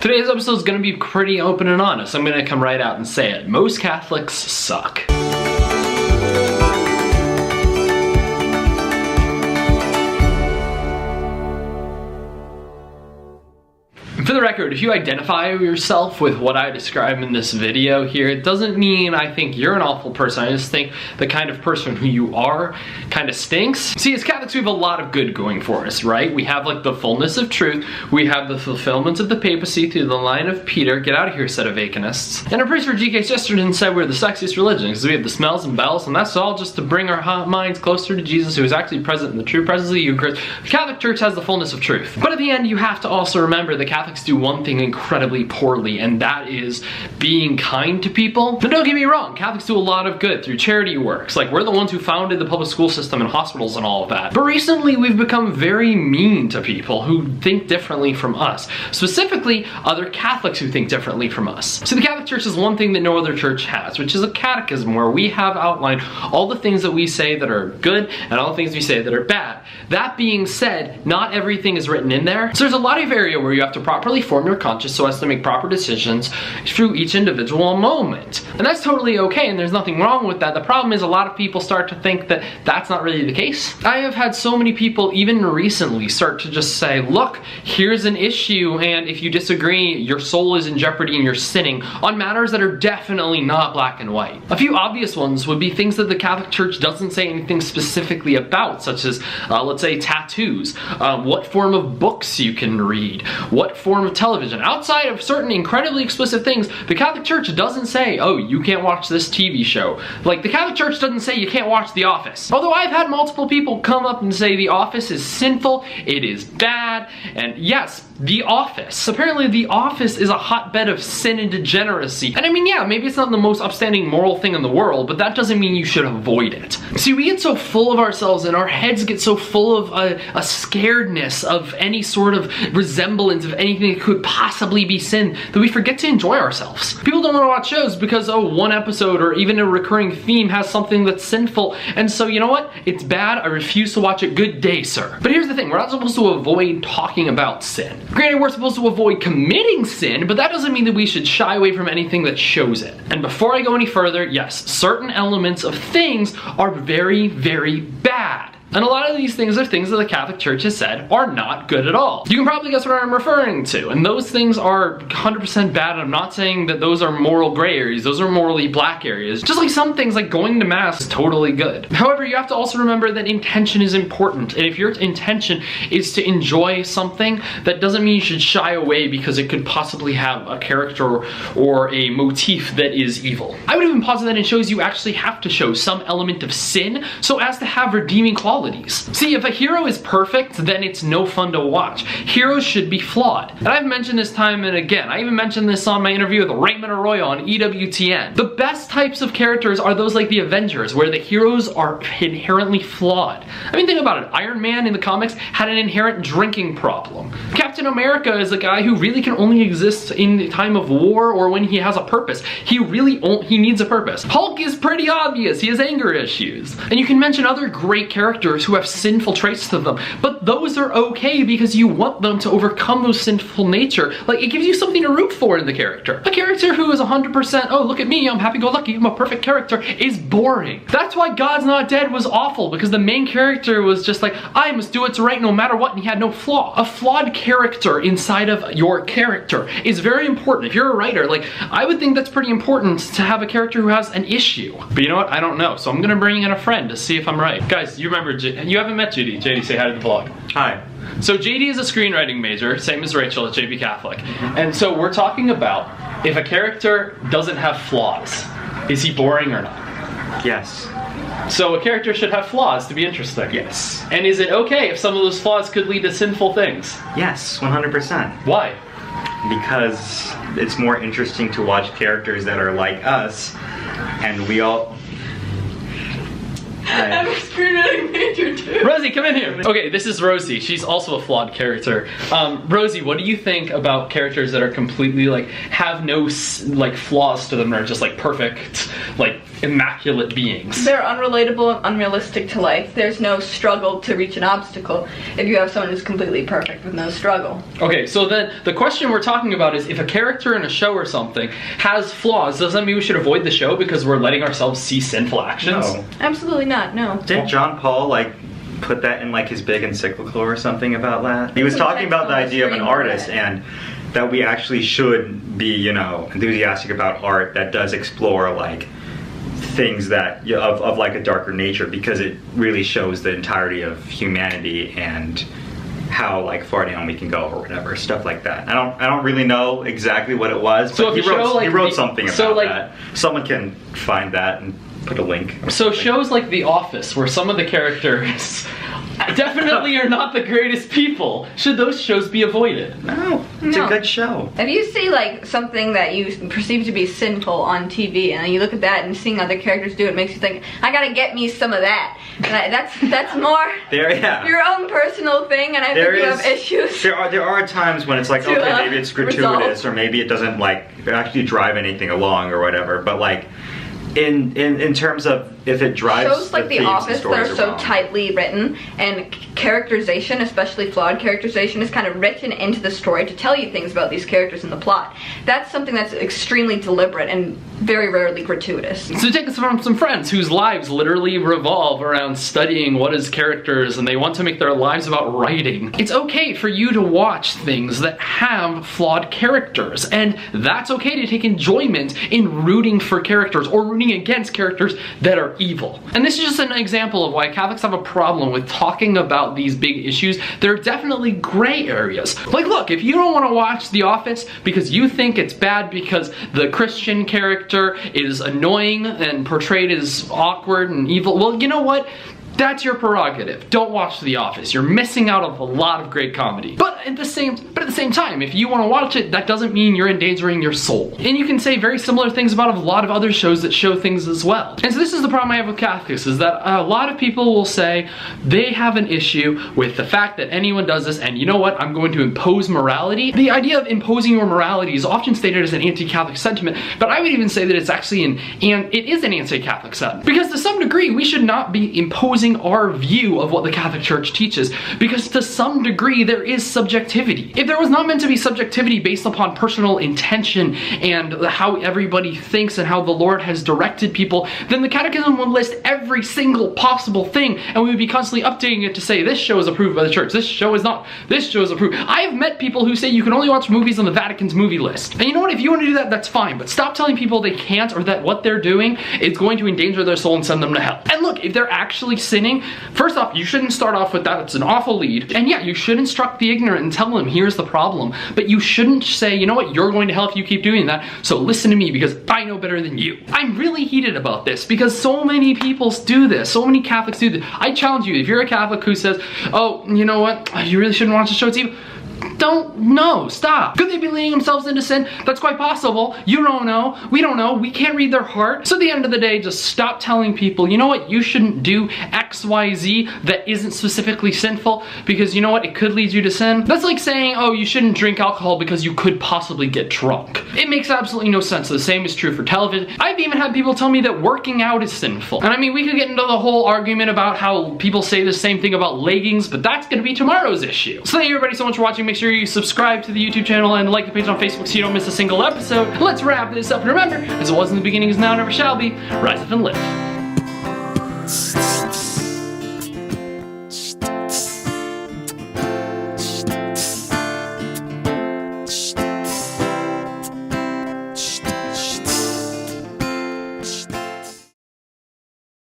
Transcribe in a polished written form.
Today's episode is going to be pretty open and honest. I'm going to come right out and say it. Most Catholics suck. For the record, if you identify yourself with what I describe in this video here, it doesn't mean I think you're an awful person. I just think the kind of person who you are kind of stinks. See, as Catholics, we have a lot of good going for us, right? We have like the fullness of truth. We have the fulfillment of the papacy through the line of Peter. Get out of here, set of Vacanists. And our priest for G.K. Chesterton said we're the sexiest religion because we have the smells and bells, and that's all just to bring our hot minds closer to Jesus, who is actually present in the true presence of the Eucharist. The Catholic Church has the fullness of truth. But at the end, you have to also remember the Catholics do one thing incredibly poorly, and that is being kind to people. But don't get me wrong, Catholics do a lot of good through charity works. Like, we're the ones who founded the public school system and hospitals and all of that. But recently, we've become very mean to people who think differently from us. Specifically, other Catholics who think differently from us. So the Catholic Church is one thing that no other church has, which is a catechism where we have outlined all the things that we say that are good and all the things we say that are bad. That being said, not everything is written in there. So there's a lot of area where you have to properly form your conscience so as to make proper decisions through each individual moment. And that's totally okay, and there's nothing wrong with that. The problem is a lot of people start to think that that's not really the case. I have had so many people, even recently, start to just say, look, here's an issue, and if you disagree, your soul is in jeopardy and you're sinning on matters that are definitely not black and white. A few obvious ones would be things that the Catholic Church doesn't say anything specifically about, such as, let's say, tattoos, what form of books you can read, what form of television. Outside of certain incredibly explicit things, the Catholic Church doesn't say, oh, you can't watch this TV show. Like, the Catholic Church doesn't say you can't watch The Office. Although I've had multiple people come up and say The Office is sinful, it is bad, and yes, The Office. Apparently The Office is a hotbed of sin and degeneracy. And I mean, yeah, maybe it's not the most upstanding moral thing in the world, but that doesn't mean you should avoid it. See, we get so full of ourselves and our heads get so full of a scaredness of any sort of resemblance of anything that could possibly be sin that we forget to enjoy ourselves. People don't want to watch shows because, oh, one episode or even a recurring theme has something that's sinful, and so you know what? It's bad, I refuse to watch it. Good day, sir. But here's the thing, we're not supposed to avoid talking about sin. Granted, we're supposed to avoid committing sin, but that doesn't mean that we should shy away from anything that shows it. And before I go any further, yes, certain elements of things are very, very bad. And a lot of these things are things that the Catholic Church has said are not good at all. You can probably guess what I'm referring to, and those things are 100% bad. I'm not saying that those are moral gray areas, those are morally black areas. Just like some things like going to Mass is totally good. However, you have to also remember that intention is important, and if your intention is to enjoy something, that doesn't mean you should shy away because it could possibly have a character or a motif that is evil. I would even posit that in shows you actually have to show some element of sin so as to have redeeming qualities. See, if a hero is perfect, then it's no fun to watch. Heroes should be flawed. And I've mentioned this time and again. I even mentioned this on my interview with Raymond Arroyo on EWTN. The best types of characters are those like the Avengers, where the heroes are inherently flawed. I mean, think about it. Iron Man in the comics had an inherent drinking problem. Captain America is a guy who really can only exist in the time of war or when he has a purpose. He needs a purpose. Hulk is pretty obvious. He has anger issues. And you can mention other great characters who have sinful traits to them, but those are okay because you want them to overcome those sinful nature. Like, it gives you something to root for in the character. A character who is 100%, oh, look at me, I'm happy-go-lucky, I'm a perfect character, is boring. That's why God's Not Dead was awful, because the main character was just like, I must do what's right no matter what, and he had no flaw. A flawed character inside of your character is very important. If you're a writer, like, I would think that's pretty important to have a character who has an issue. But you know what? I don't know, so I'm gonna bring in a friend to see if I'm right. Guys, you remember you haven't met JD. JD, say hi to the vlog. Hi. So JD is a screenwriting major, same as Rachel at JB Catholic. And so we're talking about if a character doesn't have flaws, is he boring or not? Yes. So a character should have flaws to be interesting. Yes. And is it okay if some of those flaws could lead to sinful things? Yes, 100%. Why? Because it's more interesting to watch characters that are like us, and we all... I'm a screenwriting major too. Rosie, come in here. Okay, this is Rosie. She's also a flawed character. Rosie, what do you think about characters that are completely like have no like flaws to them, or just like perfect, like immaculate beings. They're unrelatable and unrealistic to life. There's no struggle to reach an obstacle if you have someone who's completely perfect with no struggle. Okay, so then the question we're talking about is if a character in a show or something has flaws, does that mean we should avoid the show because we're letting ourselves see sinful actions? No. Absolutely not, no. Didn't John Paul like put that in like his big encyclical or something about that? He was talking about the idea of an artist and that we actually should be, you know, enthusiastic about art that does explore like things that of like a darker nature, because it really shows the entirety of humanity and how like far down we can go or whatever, stuff like that. I don't really know exactly what it was, So but if he wrote something about so like, that. Someone can find that and put a link. So shows like The Office, where some of the characters definitely are not the greatest people, should those shows be avoided? No, it's a good show. If you see like something that you perceive to be sinful on TV, and you look at that and seeing other characters do it, makes you think, I gotta get me some of that. And that's more your own personal thing, and I think you have issues. There are times when it's like, okay, maybe it's gratuitous, or maybe it doesn't like actually drive anything along or whatever. But like in terms of if it drives shows like The Office, they're so along. tightly written, and characterization, especially flawed characterization, is kind of written into the story to tell you things about these characters in the plot. That's something that's extremely deliberate and very rarely gratuitous. So take us from some friends whose lives literally revolve around studying what is characters, and they want to make their lives about writing. It's okay for you to watch things that have flawed characters, and that's okay to take enjoyment in rooting for characters or rooting against characters that are evil. And this is just an example of why Catholics have a problem with talking about these big issues. There are definitely gray areas. Like, look, if you don't want to watch The Office because you think it's bad because the Christian character is annoying and portrayed as awkward and evil, well, you know what? That's your prerogative. Don't watch The Office. You're missing out on a lot of great comedy. But at the same time, if you want to watch it, that doesn't mean you're endangering your soul. And you can say very similar things about a lot of other shows that show things as well. And so this is the problem I have with Catholics, is that a lot of people will say they have an issue with the fact that anyone does this, and you know what, I'm going to impose morality. The idea of imposing your morality is often stated as an anti-Catholic sentiment, but I would even say that it's actually an anti-Catholic sentiment. Because to some degree, we should not be imposing our view of what the Catholic Church teaches, because to some degree there is subjectivity. If there was not meant to be subjectivity based upon personal intention and how everybody thinks and how the Lord has directed people, then the Catechism would list every single possible thing, and we would be constantly updating it to say this show is approved by the Church, this show is not, this show is approved. I have met people who say you can only watch movies on the Vatican's movie list. And you know what, if you want to do that, that's fine, but stop telling people they can't, or that what they're doing is going to endanger their soul and send them to hell. And look, if they're actually sinning, first off, you shouldn't start off with that. It's an awful lead. And yeah, you should instruct the ignorant and tell them here's the problem. But you shouldn't say, you know what, you're going to hell if you keep doing that, so listen to me because I know better than you. I'm really heated about this because so many people do this. So many Catholics do this. I challenge you, if you're a Catholic who says, oh, you know what, you really shouldn't watch the show, it's evil. Stop. Could they be leading themselves into sin? That's quite possible. You don't know. We don't know. We can't read their heart. So at the end of the day, just stop telling people, you know what, you shouldn't do X, Y, Z that isn't specifically sinful, because you know what, it could lead you to sin. That's like saying, oh, you shouldn't drink alcohol because you could possibly get drunk. It makes absolutely no sense. The same is true for television. I've even had people tell me that working out is sinful. And I mean, we could get into the whole argument about how people say the same thing about leggings, but that's gonna be tomorrow's issue. So thank you everybody so much for watching. Make sure you subscribe to the YouTube channel and like the page on Facebook so you don't miss a single episode. Let's wrap this up, and remember, as it was in the beginning, is now, never shall be, rise up and live.